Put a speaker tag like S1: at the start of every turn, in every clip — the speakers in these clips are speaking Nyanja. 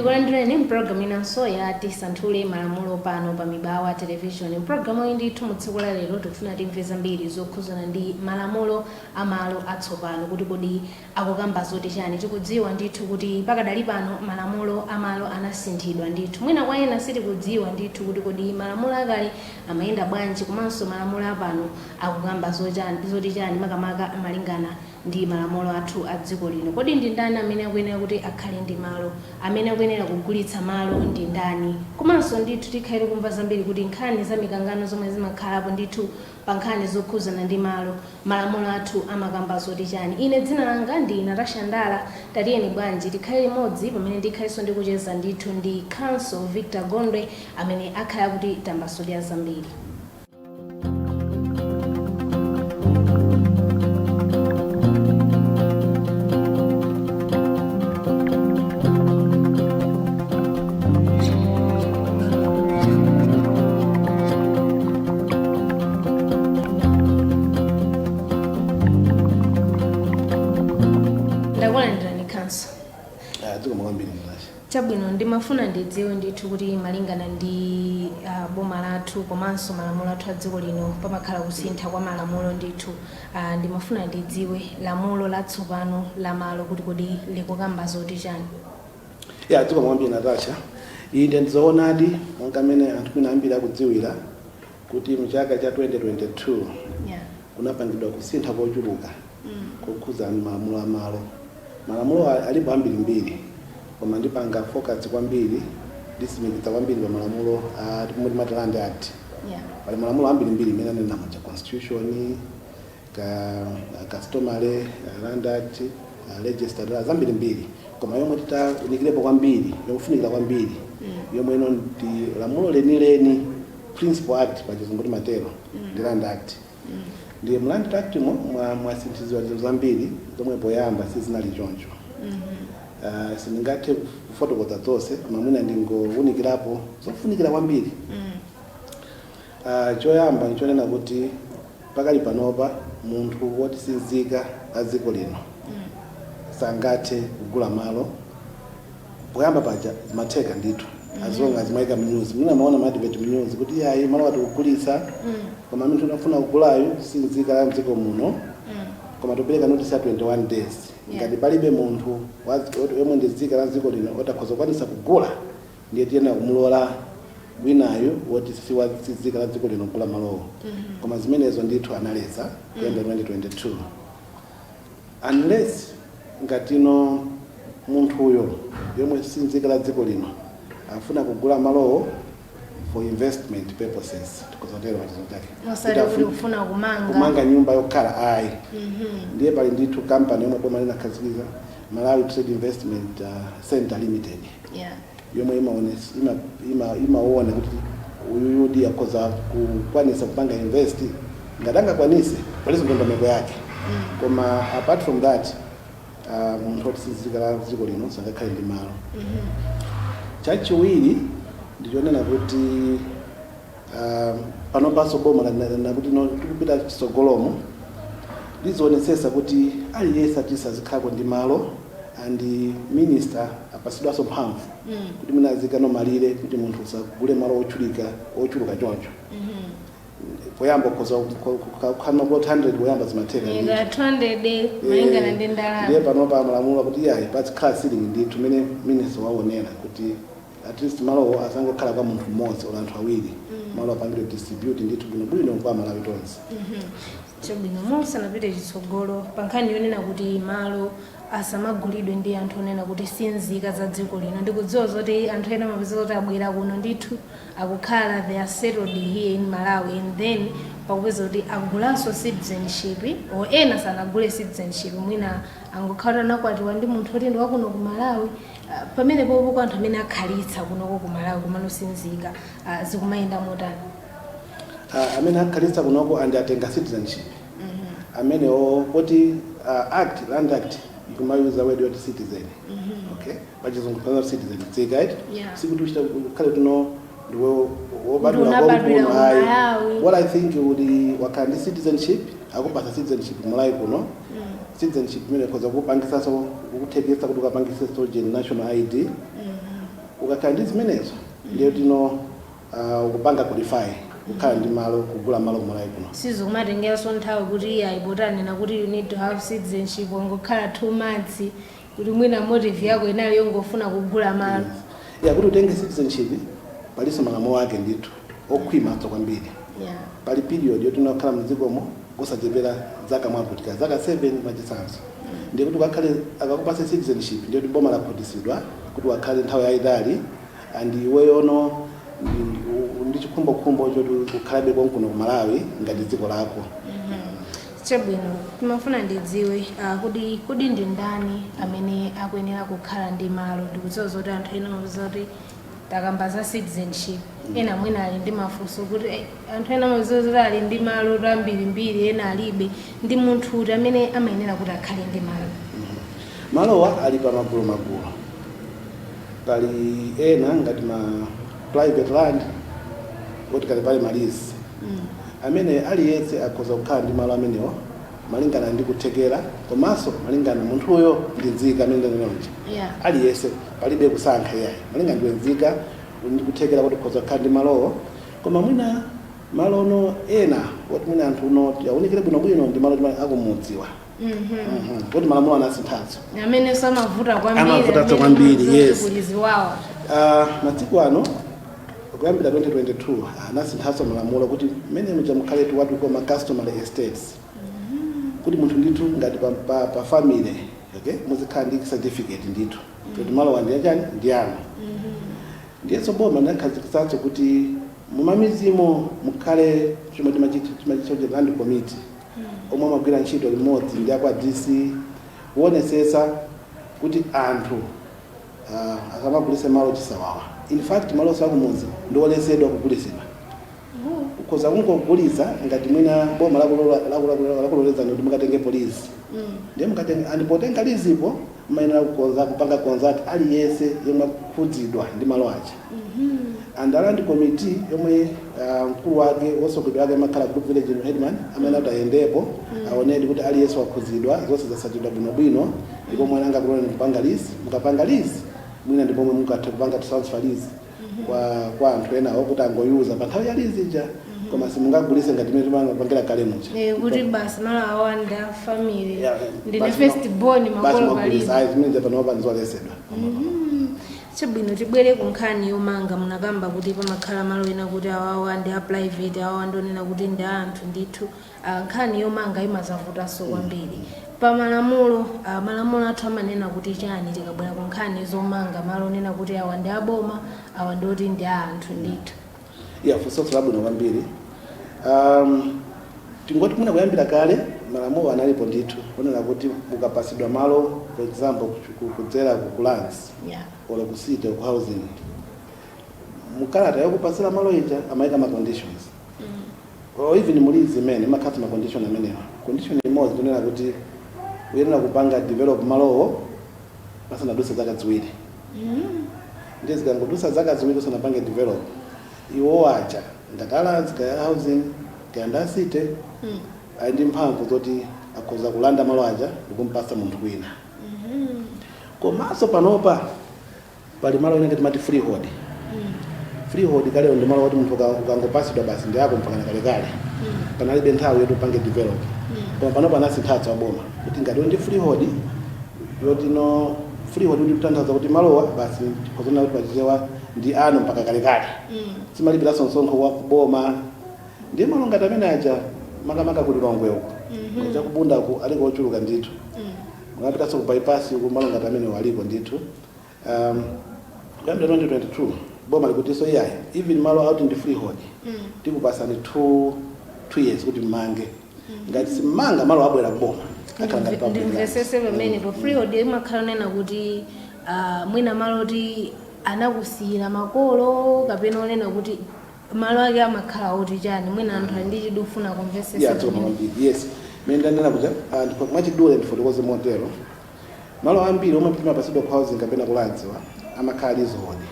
S1: ndikulandireni mpulogalamu inanso ya tisanthule malamulo pano pa Mibawa television. Mpulogalamu iyi ndithu mu tsiku la lero tikufuna timve zambiri zokhuzana ndi malamulo amalo atsopano kuti kodi akukamba zoti chani. Tikudziwa ndithu kuti pakadali pano malamulo amalo anasinthidwa ndithu, mwina kwa ena sitikudziwa ndithu kuti kodi malamulo akale amayenda bwanji komanso malamulo apano akukamba zoti chani makamaka malingana ndi malamulo athu a dziko lino. Kodi ndi ndani amene akuyenera kuti akhale ndi malo, amene akuyenera kugulitsa malo ndi ndani, komanso ndithu tikhaire kumva zambiri kuti nkhani za mikangano zomwe zimakhalapo ndithu pa nkhani zokhuzana ndi malo, malamulo athu amakamba zoti chani. Ine dzina langa ndi Natasha Ndala. Tatiyeni bwanji tikhaire limodzi pamene ndikhalenso ndikucheza ndithu ndi Council Victor Gondwe amene akhala kuti tambasuli zambiri. Chabwino ndimafuna ndidziwe ndithu kuti malingana ndi boma lathu komanso malamulo athu a dziko lino pamakhala kusintha kwa malamulo ndithu. Ndimafuna ndidziwe lamulo latsopano la malo kuti kodi likukamba zoti chani.
S2: Dziko mwambiri Natasha, inde ndizoonadi monga amene anthu mwina ambiri akudziwira kuti mchaka cha 2022 kunapangidwa kusintha kochuluka kokhuza malamulo amalo. Malamulo alipo ambirimbiri koma ndipanga focus kwambiri ndisimikitsa kwambiri pa malamulo a Land Act. Pali malamulo ambirimbiri imene anena mu constitution, customary Land Act, registered laws ambirimbiri, koma yomwe titanikirepo kwambiri yofunikira kwambiri yomwe ino ndi lamulo lenileni principal act pa chizungu matero ndi Land Act. Ndiye mu Land Act mwasinthizidwa zambiri zomwe poyamba sizinali choncho. Siningate kufotokoza zonse koma mwina ndingowunikirapo zofunikira kwambiri. Choyamba nchonena kuti pakali panopa munthu woti sinzika a dziko lino sangathe kugula malo. Poyamba paja zimatheka ndithu azonga zimayika mnews, mwina maona madebate mnews kuti yayi malo ati kugulitsa koma munthu unafuna kugulayo sinzika la mdziko muno koma topeleka notice ya 21 days. Ngati palibe munthu yomwe ndi dziko la dziko lino otakhoza kukwanisa kugula ndiye tiyena kumulola winayo woti siwa dziko la dziko lino kugula malowo. Koma zimenezo ndithu analeza kuyamba 2022 unless ngatino munthu uyo yomwe sinzika la dziko lino afuna kugula malowo for investment purposes tikozotero
S1: machizotake kufuna
S2: kumanga nyumba yokhala ayi. Ndiye pali ndithu company yomwe boma linakhazikika Malawi Trade Investment Center Limited yomwe imaona kuti uyu ndi akhoza kukwanisa kupanga invest ngatanga kwanise palizo ndondomeko yake. Koma apart from that munthu woti sinzika la dziko lino sangakhale ndi malo. Chachiwiri ndichonena kuti pano paso boma nakuti tikupita chisogolomo lizionetsesa kuti aliyense atisazikhalako ndi malo and minister apasidwaso mphamvu kuti munazika nomalire kuti munthu usagule malo ochuluka choncho. Poyamba kukhala maboti 100 poyamba zimatheka
S1: malingana ndi ndalama.
S2: Ndiye panopa malamulo kuti yayi pazikhala ceiling ndithu mene minister waonera kuti at least malo asangokhala kwa munthu mmodzi ola anthu awiri malo apangire distribute ndithu bwino kwa Malawi tonse.
S1: Chabwino musanapite chitsogolo pa nkhani yonena kuti malo asamagulidwe ndi anthu onena kuti sinzika za dziko lino. Ndikudziwa zoti anthu ena mapeza kuti abwera kuno ndithu akukhala they are settled here in Malawi and then pakupeza kuti agulanso citizenship or ena sanagule citizenship mwina angokhala nakwatiwa ndi munthu oti ndi wakuno ku Malawi. Pamene popo anthu amene akhalitsa kunoko ku Malawi kumano sinzika zikumayenda motani.
S2: Amene akhalitsa kunoko and atenga citizenship amene poti act Land Act ikumayuza word yoti citizen. Okay, pachizungu pano citizen dzika sikuti uchita khale tuno ndiwo wobadwa kuno hayi. What I think would wakandi citizenship akupasa citizenship Malawi kuno citizenship imene khoza kupangisa so ukuthekesa kuti ukapangisa so national ID ukakhala ndi zimenezo ndiyo tino ukupanga qualify kukhala ndi malo kugula malo kumalawi kuno
S1: sizokumatengeranso nthawi kuti ayipotanena kuti you need to have citizenship wangokhala 2 months kuti mwina motive yako inali yongofuna kugula malo
S2: kuti utenge citizenship palinso malamulo ake ndithu okhwimatso kwambiri pali period yoti unakhala mdzikomo kusachepera zaka mwakutika zaka 7 machisanso ndiye kuti ukakhale akakupasa citizenship ndiye kuti boma lakhutisidwa kuti wakhale nthawi yayitali and iweyono ndi chikhumbokhumbo choti ukhalabe konkuno ku Malawi ngati dziko lako.
S1: Chabwino timafuna ndidziwe kodi ndi ndani amene akuyenera kukhala ndi malo ndikudziwa zoti anthu ena zoti takamba za citizenship ena mwina ali ndi mafunso kuti anthu ena mazozoti ali ndi malo ambirimbiri ena alibe ndi munthu kuti amene amayenera kuti akhale ndi malo.
S2: Malowa ali pa magulu pali ena ngati ma private land kuti kale pali malisi amene aliyense akhoza kukhala ndi malo amenewo malingana ndi kuthekera komanso malingana munthuyo ndi nzika amene ndinonje aliyense palibe kusankha yayi malingana ndi nzika ndi kuthekera kuti akhoza kukhala ndi malowo koma mwina malono ena kuti mwina anthu uno yaonekere bwinobwino ndi malo akumudziwa kuti malamulo anasinthanso
S1: amene samavuta
S2: kwambiri yes masiku ano kuyambira 2022 anasinthanso malamulo kuti mmene mujamukhaletu what we call customary estates kuti munthu ndithu ngati pa family okay muzikhala ndi certificate ndithu kuti malo wandi yachani ndi anu ndiyeso boma nakhazikitsanso kuti mumamizimo mukhale chomwe timachichoje land committee omwe amagwira ntchito limodzi ndi akwa DC kuonesesa kuti anthu akamagulise malo chisawawa. In fact malo sakumuzi ndiolesedwa kugulisidwa ukhoza kungogulisa ngati mwina boma lakuloleza kuti mukatenge polisi ndiye mukatenge andipotenga lizipo mayenera kupanga konzati aliyense yomwe akukhudzidwa ndi malo aja andalandi committee yomwe mkulu wake wosogoleri wake makhala group village headman amene atayendepo aonedi kuti aliyense wakhudzidwa zonse zasachidwa bwinobwino ndipo mwana anga kulona kupanga lisi mukapanga lisi mwina ndipo mwe mukatha kupanga transfer lisi kwa anthu enawo kuti angoyuza pa nthawi ya lisi ija koma simungagulise ngati mmene timapangira kale muja
S1: kuti basi malo awanda family ndine first born makolo palibe
S2: zimene japanopa ndizolesedwa.
S1: Chabwino tibwere ku nkhani yomanga munakamba kuti pamakhala malo ena kuti awawa ndi a private awawa ndonena kuti ndi anthu ndithu nkhani yomanga imazavutanso kwambiri pa malamulo athu amanena kuti chani tikabwera ku nkhani zomanga malo onena kuti awa ndi aboma awa ndoti ndi anthu ndithu
S2: funso labwino kwambiri tingoti mwina kuyambira kale malamulo analipo ndithu onena kuti ukapasidwa malo for example kudzera ku lands or ku city ku housing mukalata yakupasira malo ija amayika ma conditions or even mulizi imene makati ma condition amenewa condition imodzi ndonena kuti uyenera kupanga develop malowo pasanaduse zaka ziwiri ndiye zikangodusa zaka ziwiri usanapange develop iwo wacha ngatalands kaya housing kaya nda city ndi mphamvu zoti akhoza kulanda malo aja ndikumpasa munthu wina komanso panopa pali malo ene ngati mati freehold freehold kale ndi malo oti munthu ukangopasidwa basi ndi yako mpaka kalekale panalibe nthawi yoti upange develop koma panopa anasinthatsa aboma kuti ngati ndi freehold yoti no freehold kuti kutanthauza kuti malowa basi kozona kuti pachichewa ndi ano mpaka kalekale simalipira sonsonkho wa kuboma ndiye malo ngati amene aja makamaka kuti longwe uko kuja kubunda ku aliko ochuluka ndithu mungapita so ku bypass ku malo ngati amene waliko ndithu kuyambira 2022 boma likuti so yayi even malo out ndi freehold tikupasani 2 years kuti mmange ngati simanga malo abwera kuboma
S1: ndimvesese pamene po freehold imakhala nena kuti mwina malo oti anakusiyira makolo kapena onena kuti malo ake amakhala oti chani mwina anthu ndi chidufuna kumvesesa
S2: yes menda nena kuja ndipo mwachidule ndifotokoze motero malo ambiri omwe timapasidwa ku housing kapena kulandziwa amakhala lizohodi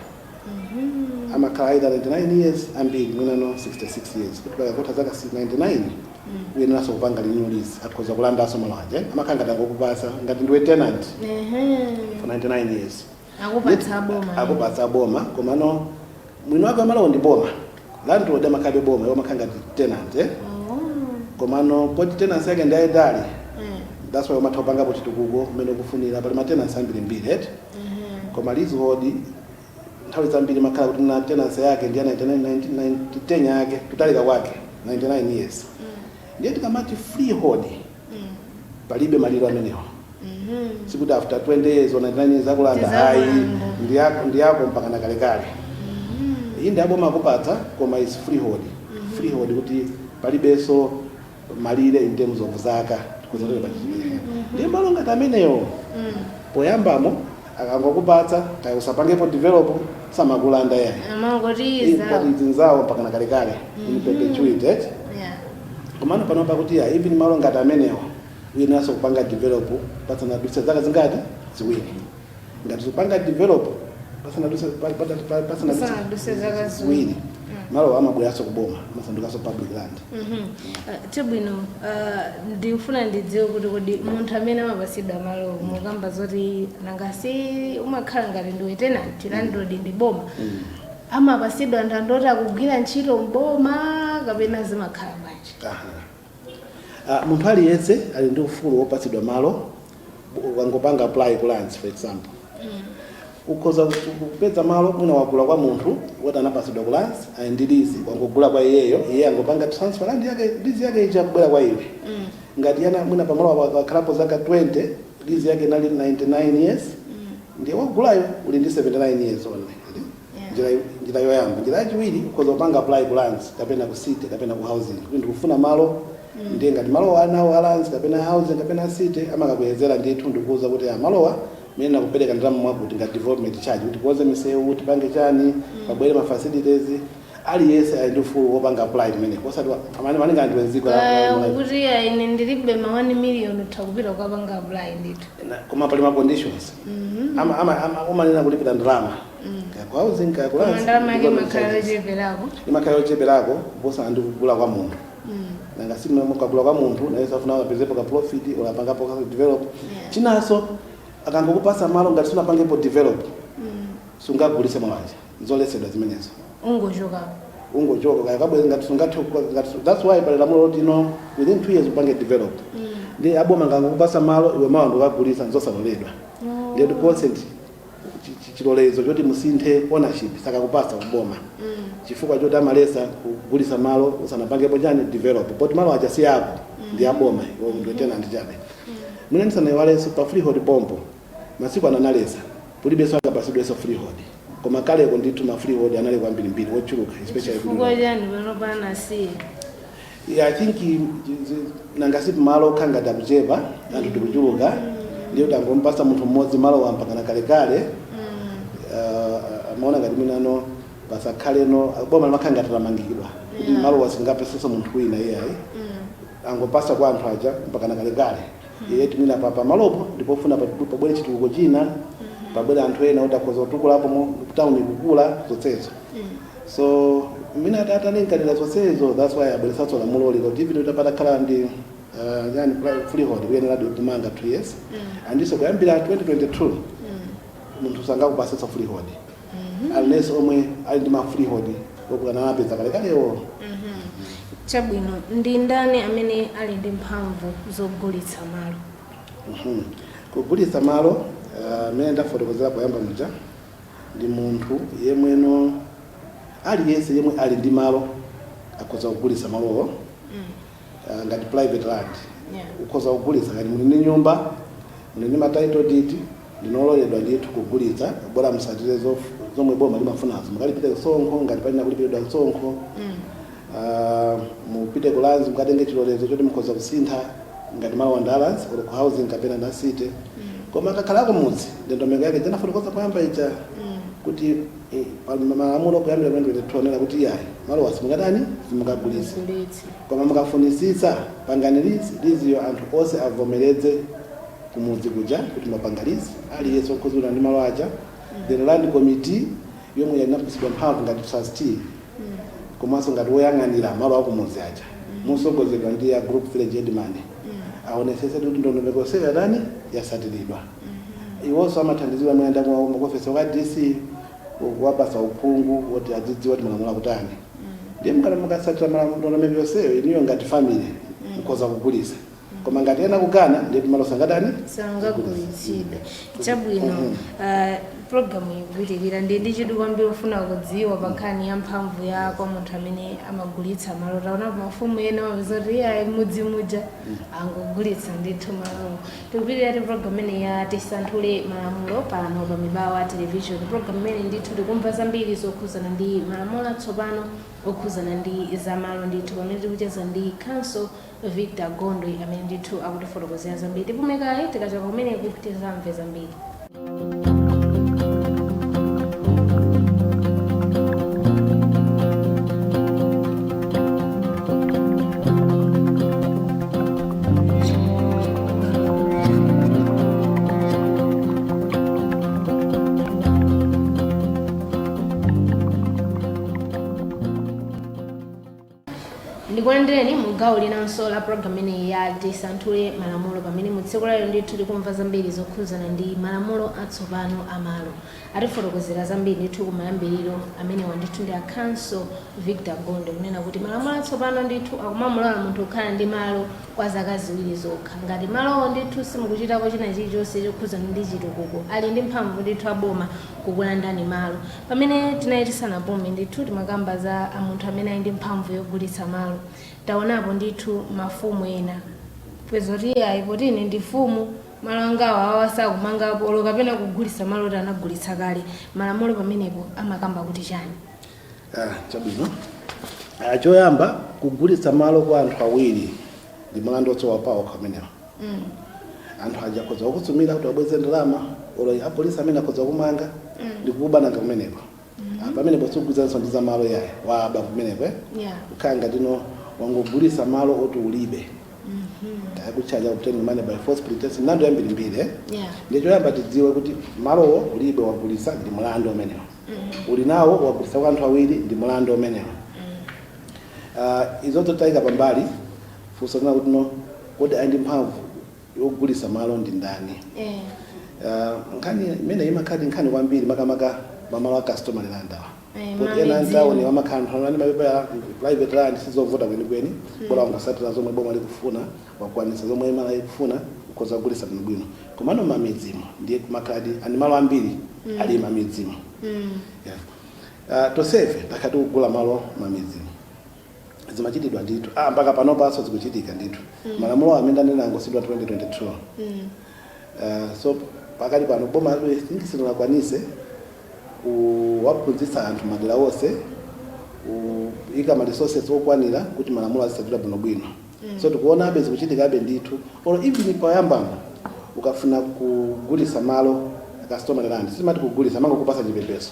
S2: amakhala either 99 years ambiri mwina no 66 years kuti pakakotha zaka 99 uyeneranso kupanga new lease akhoza kulandanso malo aja amakhala ngati angokupasa ngati ndiwe tenant for 99 years akupatsa boma komano mwini wake amalowo ndi boma landlord amakhabe boma iwo makhanga tenant komano poti tenants yake ndi ayitali that's why umatha kupanga kuti tukuko kumene ukufunira pali matenants ambirimbiri koma leasehold nthawi zambiri makhala kuti na tenants yake ndi ya 10 yake kutalika kwake 99 years ndiye tikamati freehold palibe maliro amenewo sikuti after 20 years or 99 years akulanda hayi ndi yako mpaka na kalekale iyi ndi aboma akupatsa koma is freehold kuti palibenso malire in terms of zaka tikuzotera pachimene ndiye malo ngati amenewo poyambamo akangokupatsa kaya usapangepo develop samakulanda yayi izinzawo mpaka na kalekale in perpetuity komano panopa kuti ya even malo ngati amenewo uyenaso kupanga develop pasana dutse zaka zingati ziwiri ngati upanga develop pasana dutse zaka ziwiri malo amabweraso kuboma masandukaso public land
S1: tibwino ndikufuna ndidziwe kuti kodi munthu amene amapasidwa malo mukamba zoti nangasi umakhala ngati ndiwe tenant landlord ndi boma amapasidwa ndandoti akugwira ntchito mboma kapena zimakhala bwanji?
S2: Munthu aliyense ali ndi ufulu wopasidwa malo wangopanga apply ku lands for example ukhoza kupeza malo mwina wagula kwa munthu woti anapasidwa ku lands ndi lease wangogula kwa iye angopanga transfer land yake lease yake ichakubwera kwa iwe ngati yana mwina pamalo wakhalapo zaka 20 lease yake inali 99 years ndiye wagulayo uli ndi 79 years only njira yoyamba. Njira yachiwiri ukhoza kupanga apply ku lands kapena ku city kapena ku housing kuti ndikufuna malo ndiye ngati malowa anawo lands kapena housing kapena city amakakuyezera ndithu ndikuuza kuti malowa mena kupereka ndalama mwakuti ngati development charge kuti kuoze misewu tipange chani pabwere ma facilities aliyense ali ndi ufulu wopanga apply imene posati maninga ndi wenziko
S1: kuti ine ndilibe ma 1 million takupita ukapanga apply ndithu
S2: koma pali ma conditions umanena kulipira ndalama kwa housing kwa lands
S1: ndalama yake
S2: makhayo cheperako posa ndi kugula kwa munthu nanga simu mukagula kwa munthu na yesa funa apezepo ka profit ola pangapo ka develop chinaso akangokupasa malo ngati sunapangepo develop sungagulise mwaje nzolesedwa zimenezo ungochoka kaya kabwe ngati sungathe that's why pali lamulo loti within 2 years upange develop ndi aboma ngangokupasa malo iwe malo ndokagulisa nzosaloledwa ndiye consent chilolezo choti musinthe ownership sakakupasa kuboma chifukwa choti amalesa kugulisa malo usanapangepo chani develop poti malo acha si yako ndi aboma iwo ndi tenant chabe mwina ndisanayiwalenso pa freehold pompo masiku analesa pulibenso akapasidwenso freehold koma kaleko ndithu ma freehold anali kwambirimbiri ochuluka especially I think nangasipi malo khangati akuchepa anthu tikuchuluka ndiyo tangompasa munthu mmodzi malo wampakana kalekale amaona ngati minano pasakhaleno boma limakhanga tatamangidwa kuti malo wasingapeseso munthu wina iyayi angopasa kwa anthu aja mpakana kalekale iye timina papa malopo ndipofuna pabwere chitukuko china pabwere anthu ena kuti akhoza kutukulapo mu town ikukula zotsezo so mina tata ninkalira zotsezo that's why abweresaso lamulo lilo divino tapata khala ndi yani freehold kuyenera kumanga 2 years andiso kuyambira 2022 munthu sangakupasesa freehold unless omwe ali ndi ma freehold okukana apeza kalekalewo
S1: chabwino ndi ndani amene ali ndi mphamvu zogulitsa malo
S2: kugulitsa malo mene ndafotokozera poyamba muja ndi munthu yemweno aliyense yemwe ali ndi malo akhoza kugulitsa malowo ngati private land ukhoza kugulitsa ngati muli ndi nyumba muli ndi ma title deed ndinololedwa ndithu kugulitsa bora musatire zomwe boma limafunazo mukalipite kusonkho ngati palina kulipiridwa kusonkho mupite kulanzi mukatenge chilolezo choti mukhoza kusintha ngati malo wandalansi or ku housing kapena na city koma kakhalako mudzi ndondomeko yake janafotokoza poyamba ija kuti malamulo kuyambira 2022 onera kuti yayi malo wasimukatani simukagulitsa koma mukafunisitsa panganirizi liziyo anthu onse avomereze kumudzi kuja kuti mapangalizi aliyense okhuzula ndi malo aja the land committee yomwe yanapasidwa mphamvu ngati trustee komanso ngati woyang'anira malo akumudzi aja musogozedwa ndi ya group village headman aonesese kuti ndondomeko yonse yasatiridwa iwonso amathandizira mwenda mwa maofesi wa DC kuwapasa uphungu woti adzidziwa kuti malamulo akutani ndiye mukana mukasatira malamulo amene yonseyo iniyo ngati family mukhoza kugulitsa koma ngati ena kukana ndiye malo sangatani
S1: sangagulitsidwe chabwino programu ikupitirira ndi chidwi kwambiri ufuna kudziwa pa nkhani ya mphamvu yako munthu amene amagulitsa malo taona mafumu ena mapeza kuti ayi mudzi muja angogulitsa ndithu malo tikupitirira ti programu imene ya tisanthule malamulo pano pa Mibawa television programu imene ndithu tikumva zambiri zokhuzana ndi malamulo atsopano okhuzana ndi zamalo ndithu pamene tikucheza ndi Council Victor Gondwe amene ndithu akutifotokozera zambiri tipumekayi tikachoka kumeneku tizamve zambiri. Ndikulandireni mugawo linanso la programu imene ya tisanthule malamulo pamene mutsiku lero ndithu tikumva zambiri zokhuzana ndi malamulo atsopano amalo atifotokozera zambiri ndithu kumayambiriro amenewa ndithu ndi a Council Victor Gondwe kunena kuti malamulo atsopano ndithu akumamulola munthu kukhala ndi malo kwa zaka ziwiri zokha ngati malowo ndithu simukuchitako china chilichonse chokhuzana ndi chitukuko ali ndi mphamvu ndithu aboma kukulandani malo pamene tinayi tisanapume ndithu timakamba za munthu amene ali ndi mphamvu yogulitsa malo taonapo ndithu mafumu ena pwezoti ayipoti ine ndi fumu malo angawo awasakumangapo olo kapena kugulitsa malo oti anagulitsa kale malamulo pamenepo amakamba kuti chani?
S2: Chabwino choyamba kugulitsa malo kwa anthu awiri ndi mlandu otsowa pawo kamenewa anthu aja akhoza kukusumira kuti abweze ndalama olo apolisi amene akhoza kumanga ndi kubananga kumeneko pamenepo sukugwirizanso ndi za malo yaye waba kumeneko ukhala ngati wangogulitsa malo oti ulibe takuchaja obtaining money by force pretense mlandu yambirimbiri ndiye choyamba tidziwe kuti malowo ulibe wagulitsa ndi mlandu umenewo uli nawo wagulitsa kwa anthu awiri ndi mlandu umenewo izo totayika pambali funso lina kuti kodi ali ndi mphamvu yogulitsa malo ndi ndani nkhani imene imakhadi nkhani kwambiri makamaka mamalo a customary landawa kuti ena antaoni wamakhala anthu ani mapepa private land sizovota kwenikweni bora wangasatira zomwe boma likufuna wakwanisa zomwe imala ikufuna ukhoza kugulitsa bwino komano mamedzimo ndiye kumakhadi ani malo ambiri ali mamedzimo tosefe takati kugula malo mamedzimo zimachitidwa ndithu mpaka pano paso zikuchitika ndithu malamulo amene anangosidwa 2022 so pakali pano boma singisinakwanise waphunzitsa anthu madera onse ika ma resources okwanira kuti malamulo azisatira bwinobwino so tikuona abe zikuchitika abe ndithu or even payambamo ukafuna kugulitsa malo customary land simati kugulitsa amangokupasa chipepeso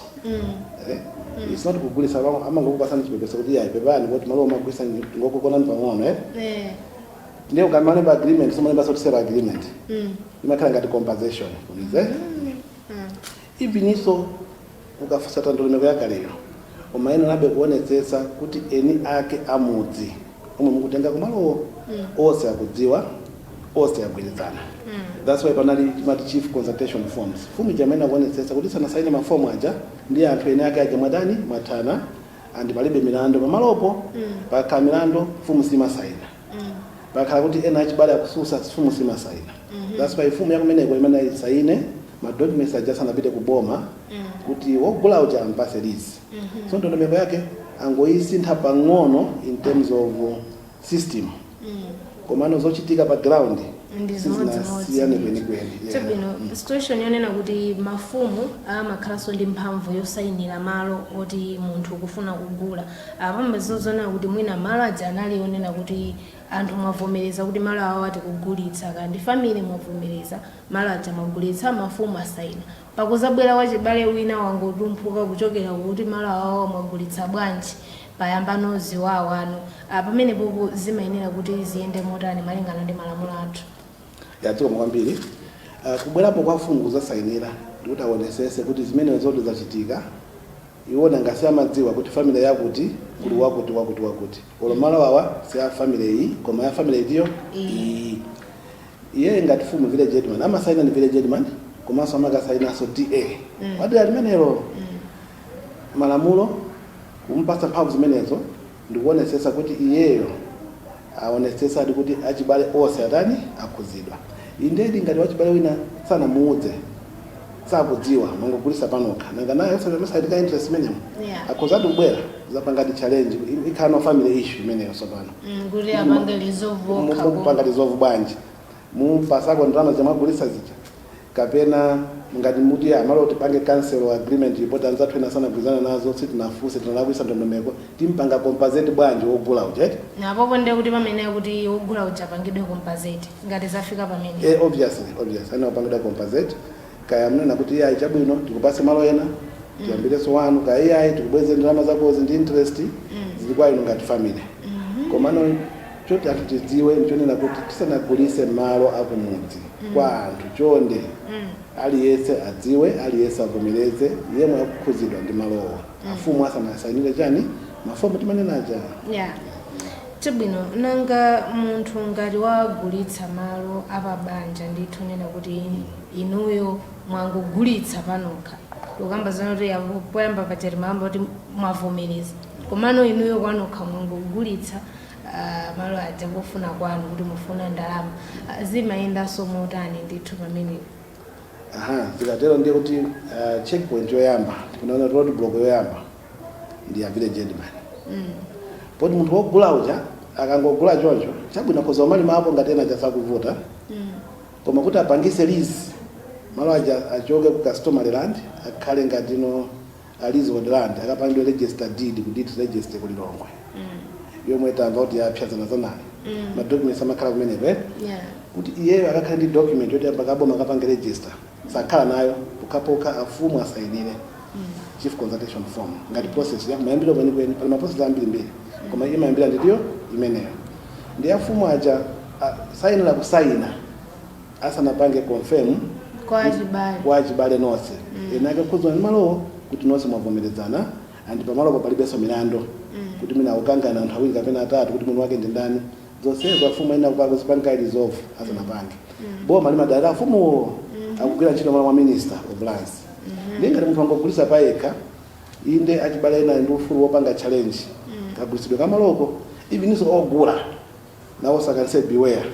S2: it's not kugulitsa amangokupasa chipepeso kuti yayi pepani kuti malo magulitsa ngokukonani pang'ono ndiye ukamane agreement somalemba soti sale agreement imakhala ngati compensation kulize even iso ukafusata ndolomeko yakaleyo umaena nabe kuonetsetsa kuti eni ake amudzi omwe mukutenga kumalowo onse akudziwa onse agwirizana that's why panali timati chief consultation forms fumu jamena kuonetsetsa kuti sanasaine mafomu aja ndi anthu eni ake aja mwadani mwathana andi palibe milandu pamalopo pakhala milandu fumu simasaina pakhala kuti ena achibale akususa fumu simasaina that's why fumu yakumeneko imene isaine madocuments aja sanapite kuboma kuti wogula uja ampase lisi so ndondomeko yake angoisintha pang'ono in terms of system komano zochitika pa ground sizinasiyane kwenikweni
S1: chabwino situation yonena kuti mafumu amakhalanso ndi mphamvu yosayinira malo oti munthu kufuna kugula pamazozona kuti mwina malo aja anali yonena kuti anthu mwavomereza kuti malo awo ati kugulitsa kandi family mwavomereza malo aja magulitsa mafumu asayina pakuzabwera wachibale wina wangotumphuka kuchokera kuti malo awo mwagulitsa bwanji payambano ziwawo ano pamene popo zimayenera kuti ziyende motani malingana ndi malamulo athu
S2: yatiko kwambiri kubwerapo kwa fungu zasayinira ndikuti aonesese kuti zimene zoti zachitika iwona ngasi amadziwa kuti family yakuti kuli wakuti olo malo awa si ya family iyi koma ya family idiyo iye ngati fumu village headman amasayina ni village headman komanso amakasayinaso DA wadera limenelo malamulo kumpasa mphamvu zimenezo ndikuonetsetsa kuti iyeyo aonetsetsadi kuti achibale onse atani akhuzidwa. Indedi ngati wachibale wina sanamuudze sakudziwa mangogulitsa panokha nanga naye osasaidika interest imeneyo akhuzadi kubwera zapangati challenge ikhala family issue imeneyo sopano
S1: kuti apange lizovuka
S2: mupanga lizovu bwanji mumpasako ndalama zamagulitsa zija kapena ngati muti amalo tipange cancel agreement report anzathu ena sana kugwizana nazo sitinafunse tinalakwisa ndondomeko timpanga compensate bwanji wogula ujeti
S1: napopo ndiye kuti pamene kuti wogula uja apangidwe compensate ngati zafika pamene
S2: obviously ana upangidwa compensate kaya mnena kuti iyayi chabwino tikupase malo ena tiyambireso wanu kaya iyayi tikubweze ndalama zakozi ndi interest zilikuwa ino ngati family komano choti anthu tidziwe nchonena kuti tisanagulise malo akumudzi kwa anthu chonde aliyese adziwe aliyese avomereze yemwe akukhuzidwa ndi malowo afumu asanasayinire chani mafomu timanenaja
S1: chabwino nanga munthu ngati wagulitsa malo apabanja ndithu nena kuti inuyo mwangogulitsa panokha ukamba zanoti poyamba pachati mayamba kuti mwavomereza komano inuyo kwanokha mwangogulitsa malo aja kufuna kwanu kuti mufuna ndalama zimayendanso motani ndithu pamene
S2: zikatero ndiye kuti checkpoint yoyamba tikunaona road block yoyamba ndi ya village headman poti munthu wogula uja akangogula choncho chabwino koza mali mapo ngati ena chasakuvuta koma kuti apangise lease malo aja achoke ku customary land akhale ngati no leasehold land akapangidwe register deed ku deed register ku Lilongwe yomwe tamva kuti yapyazana zanali ma documents amakhala kumeneko kuti iyeyo akakhala ndi document yoti apakaboma akapange register sakhala nayo pokhapokha afumu asayinire chief consultation form ngati process ya mayambiro kwenikweni pali maprocess ambirimbiri koma iye mayambira ndiyo imeneyo ndi afumu aja sayinira kusayina asanapange confirm kwa achibale nonse ena akakhuzwa ndi malowo kuti nonse mwavomerezana andi pamalopo palibenso milandu kuti mina ukangana anthu awiri kapena atatu kuti munthu wake ndi ndani zonsezo afumu ena kupanga zipanga resolve asanapange boma limadalira afumu akugwira ntchito mwa minister of lands ngati munthu angogulitsa payekha inde achibale ena ndi ufulu wopanga challenge kagulitsidwe kamaloko ivinso ogula nawo sakanise beware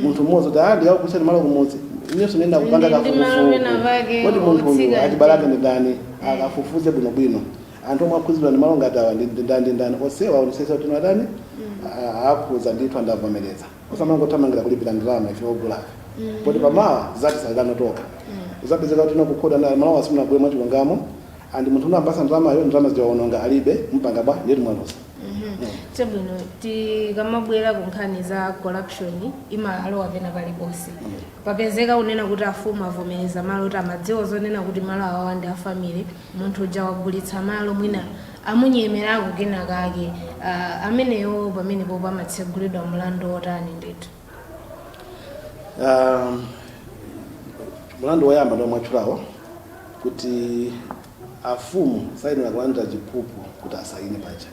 S2: munthu mmodzi kuti andi akugulitsa maloko mmodzi inenso nenda kupanga kafukufuku kuti munthu achibale ake ndi ndani akafufuze bwinobwino anthu omwe akhuzidwa ndi malo ngati awa ndi ndani onsewa aonesesa kuti ndani akhuza ndithu andavomereza osamangothamangira kulipira ndalama ife ogulafe poti pamawa zati salidano toka uzapezeka kuti nokukhoda na malo asimuna bwe mwachilungamo andi munthu unambasa ndalamayo ndalama ziwaononga alibe mpanga ba ndeti mwanosa
S1: chabwino tikamabwera ku nkhani za corruption imalowa pena paliponse papezeka unena kuti afumu avomereza malo kuti amadziwa zonena kuti malo awawa ndi afamily munthu uja wagulitsa malo mwina amunyemerako kenaka ake ameneyo pamenepo pamatsegulidwa mlandu wotani ndithu
S2: mlandu woyamba ndo mwatchulawo kuti afumu sayinira kulandira chiphuphu kuti asayine pacha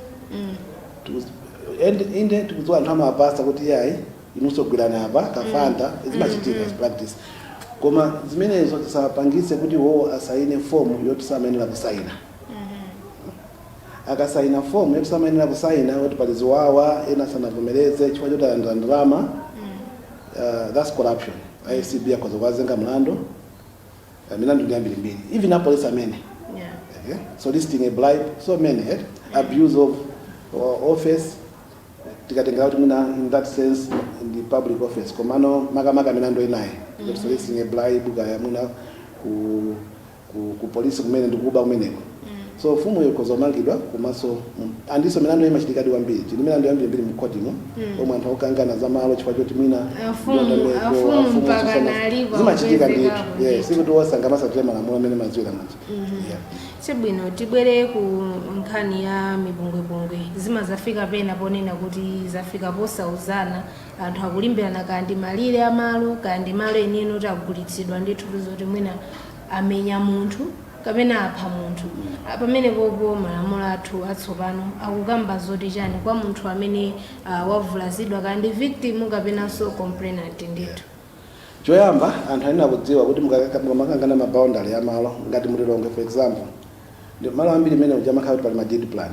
S2: inde tikudziwa anthu amapasa kuti yayi inunso gwirani apa kafanda zimachitika practice koma zimenezo tisapangise kuti wowo asayine fomu yoti samayenera kusayina akasayina fomu yoti samayenera kusayina kuti pali ziwawa ena sanavomereze chifukwa choti alandira ndalama that's corruption. ICB akhoza kuwazenga mlandu milandu ndi ambirimbiri even apolice amene soliciting a bribe so many abuse of office tikatenga kuti muna in that sense in the public office komano makamaka milandu inayi soliciting a bribe kaya muna ku police kumene ndikuba kumeneko so fumu yokoza mangidwa komanso andiso milandu imachitikadi wambiri tili milandu yambirimbiri mukotimo omwe anthu okangana za malo chifukwa choti mwina
S1: afumu mpaka nalipo
S2: zimachitika ndithu sikuti osanga masatule malamulo amene madziwira manje
S1: chabwino tibwere ku nkhani ya mibungwebungwe zimazafika pena ponena kuti zafika posauzana anthu akulimbirana kandi malire amalo kandi malo enino kuti agulitsidwa ndithu zoti mwina amenya munthu kapena apha munthu pamene popo malamulo athu atsopano akukamba zoti chani kwa munthu amene wavulazidwa kandi victim kapenanso complainant ndithu
S2: choyamba anthu anena kudziwa kuti mukamakangana maboundary amalo ngati mulilonge for example ndi malo ambiri mene ujamakhala kuti pali ma deed plan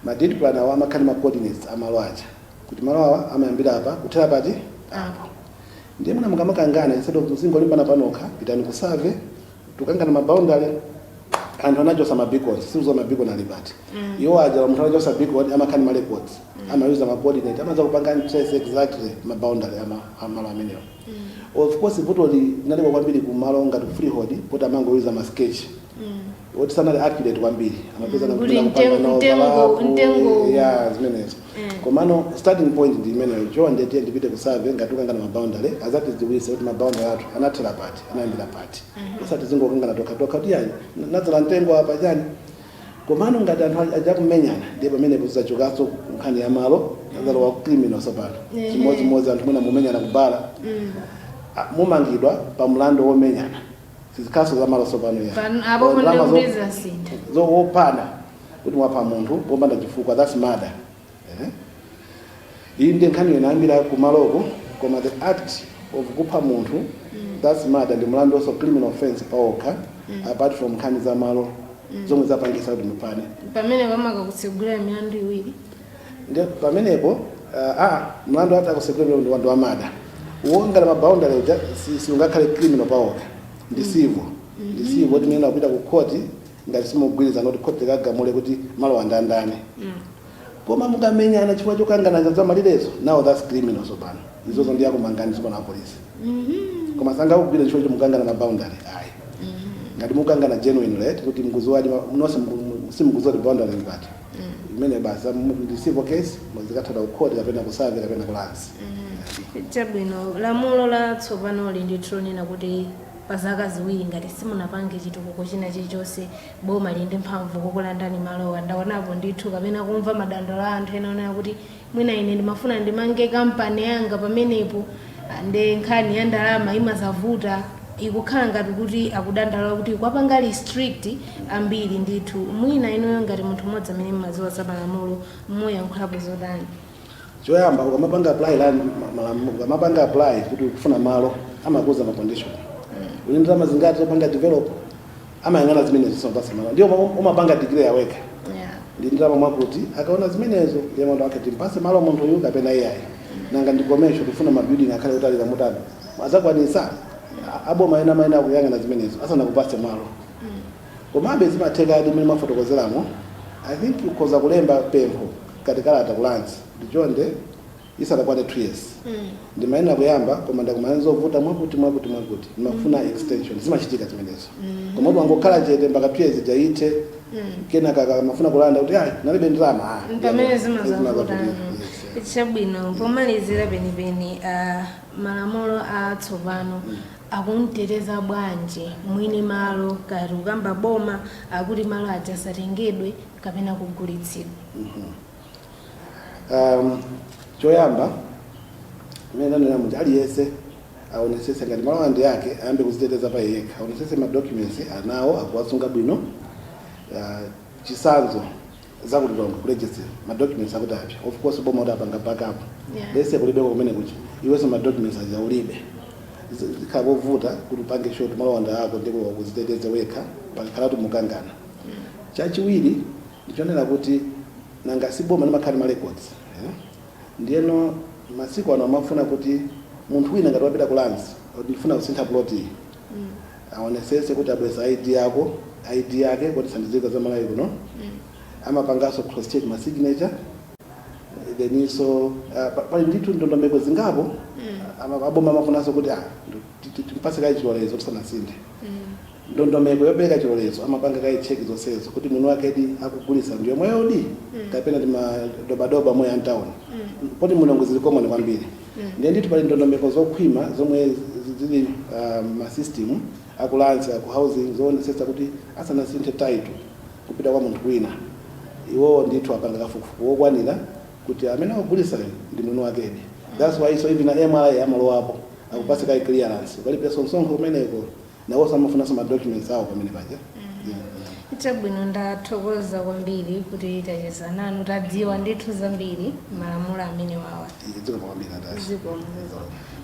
S2: ma deed plan awa amakhali ma coordinates amalo aja kuti malo awa amayambira apa kuthera pati apo ndiye muna mukamakangana instead of muzingolimbana panokha pitani ku survey tukangana maboundary anthu anachosa mabeacons sizo mabeacon ali pati iwo aja munthu anachosa beacon amakhali ma records amayuza ma coordinate amaza kupanga trace exactly maboundary amalo amenewo of course vutoli linalipo kwambiri kumalo ngati freehold poti amangoyuza ma sketch woti sanali accurate kwambiri amapeza
S1: ntengo
S2: ya zimenezo komano starting point ndi imeneyo cho ndete ndipite ku survey ngati ukangana maboundary azati ziwise kuti maboundary athu anathera pati anayambira pati usati zingokangana toka kuti yani nadzala ntengo apa chani komano ngati anthu aja kumenyana ndiye pamene pozachokaso nkhani ya malo nadzala wa criminal sopano chimodzimodzi anthu mwina mumenyana kubala mumangidwa pa mlandu womenyana sizikaso za malo sopano ya
S1: apo ndikuuliza sintha
S2: zowopana kuti mwapha munthu popanda chifukwa that's murder iyi ndi nkhani inayambira kumaloko koma the act of kupha munthu that's murder ndi mlandu also criminal offense pawokha apart from nkhani za malo zomwe zapangisa kuti mupane
S1: pamene pamakakutsegulira milandu iwiri
S2: ndi pamenepo mlandu ati akusegulira ndi wandu wa murder wongala maboundary uja siungakhale criminal pawokha ndi civil kuti mene kupita ku court ngati simugwirizana kuti court ikagamule kuti malo andandane koma mukamenyana chifukwa chokangana za malirezo now that's criminal sopano izozo ndi yakumangani sopano apolisi koma sanga kugwira chifukwa chomukangana maboundary ayi ngati mukangana genuine right kuti mkuziwadi nonse simukuzoti boundary ngati imene basi ndi civil case muzikathala ku court kapena ku survey kapena ku lands
S1: chabwino lamulo la tsopano linditronena kuti pazaka ziwiri ngati simunapange chitukuko china chilichonse boma linde mphamvu kukulandani malowa ndaonapo ndithu kapena kumva madandaulo a anthu ena onena kuti mwina ine ndimafuna ndimange kampani yanga pamenepo nde nkhani ya ndalama imazavuta ikukhala ngati kuti akudandaula kuti kwapanga restrict ambiri ndithu mwina inuyo ngati munthu mmodzi amene mmaziwa za malamulo muyankhulapo zotani
S2: choyamba ukamapanga apply land malamulo ukamapanga apply kuti ukufuna malo amakuza ma condition ulindira mazingati opanga develop amayang'ana zimene zisopasa malo ndio umapanga degree yaweka ndindira mwakuti akaona zimenezo ndiye mwana wake timpase malo munthu uyu kapena AI nanga ndikomesho kufuna ma building akhale utali za mutano azakwanisa aboma ena kuyang'ana zimenezo asana kupase malo komabe zimatheka adi mene mafotokozeramo I think ukoza kulemba pempho katikalata kulansi ndichonde isanakwate 2 years ndimaena kuyamba koma ndakumanza ovuta mwakuti ndimafuna extension zimachitika zimenezo koma kuti wangokhala chete mpaka 2 years jaite kena mafuna kulanda kuti nalibe ndalama
S1: pamene zimazavuta chabwino pomalizira penipeni malamulo atsopano akumteteza bwanji mwini malo kati ukamba boma akuti malo aja asatengedwe kapena kugulitsidwa
S2: choyamba mena nena muti aliyese aonesese ngati malo andi yake ayambe kuziteteza pa yekha aonesese ma documents anawo akuwasunga bwino chisanzo zakulilonga kuregister ma documents akuti apya of course boma utapanga backup bese kulibeko kumene kuchi iwenso ma documents azaulibe zikhabovuta kuti upange short malo anda ako ndiko kuziteteza wekha pakhalatu mukangana chachiwiri ndichonera kuti nanga siboma namakhali ma records ndiyeno masiku ano amafuna kuti munthu wina ngati wapita kulansi ndifuna kusintha plot aonesese kuti abweza ID yake kuti sandizika za malayi kuno amapangaso cross check ma signature then so pali ndithu ndondomeko zingapo aboma amafunaso kuti timpase kai chilolezo tisanasinthe ndondomeko yobeka chilolezo amapanga kai check zonsezo kuti munthu wake akugulisa ndiyo moyodi kapena ndi madobadoba moyo antown poti mulongo zilikomwe kwambiri ndiye ndithu pali ndondomeko zokhwima zomwe zili ma system akulansi aku housing zoonesesa kuti asanasinthe title kupita kwa munthu wina iwo ndithu apanga kafukufuku wokwanira kuti amene akugulisa ndi munthu wakedi that's why so even MRI amalowapo akupasa kai clearance pali pesa msonkho umeneko nawo samafuna sama documents awo pamene paja
S1: Chabwino ndathokoza kwambiri kuti tacheza nanu tadziwa ndithu zambiri malamulo amene wawa zikomo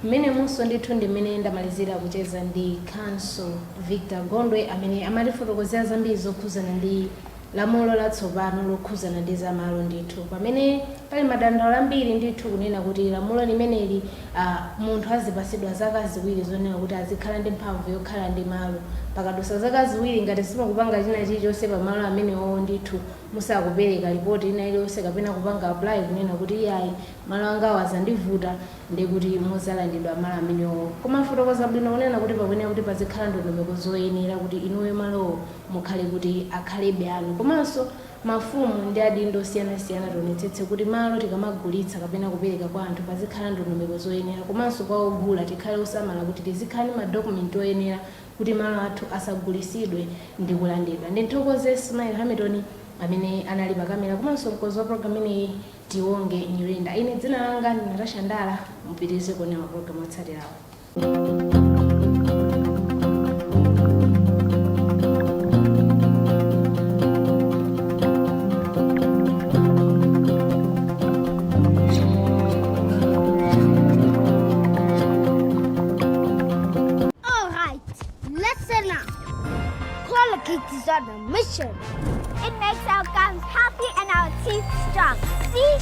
S1: mmene munso ndithu ndimene ndamalizira kucheza ndi Council Victor Gondwe amene amatifotokozera zambiri zokhuzana ndi lamulo latsopano lokhuzana ndi zamalo ndithu pamene pali madandaulo ambiri ndithu kunena kuti lamulo limeneli munthu azipasidwa zaka ziwiri zonena kuti azikhala ndi mphamvu yokhala ndi malo pakadusa zaka ziwiri ngati simukupanga china chilichonse pamalo amenewo ndithu musakupereka ripoti ina iliyonse kapena kupanga apply kunena kuti iyayi malo angawo azandivuta ndi kuti muzalandidwa malo amenewo koma fotokoza bwino kunena kuti pakuyenera kuti pazikhala ndondomeko zoyenera kuti inuyo malowo mukhale kuti akhalebe anu komanso mafumu ndi adindo osiyanasiyana tionetsetse kuti malo tikamagulitsa kapena kupereka kwa anthu pazikhala ndondomeko zoyenera komanso kwa ogula tikhale osamala kuti tizikhala ndi madokumenti oyenera kuti malo athu asagulisidwe ndi kulandidwa ndithokoze Smile Hamilton amene anali pakamera komanso mkonzi wa programu ineyi Tionge Nyirenda ine dzina langa ndi Natasha Ndala mupitirize kuonera programu otsatirawo.
S3: Collocates is on a mission. It makes our gums happy and our teeth strong. See?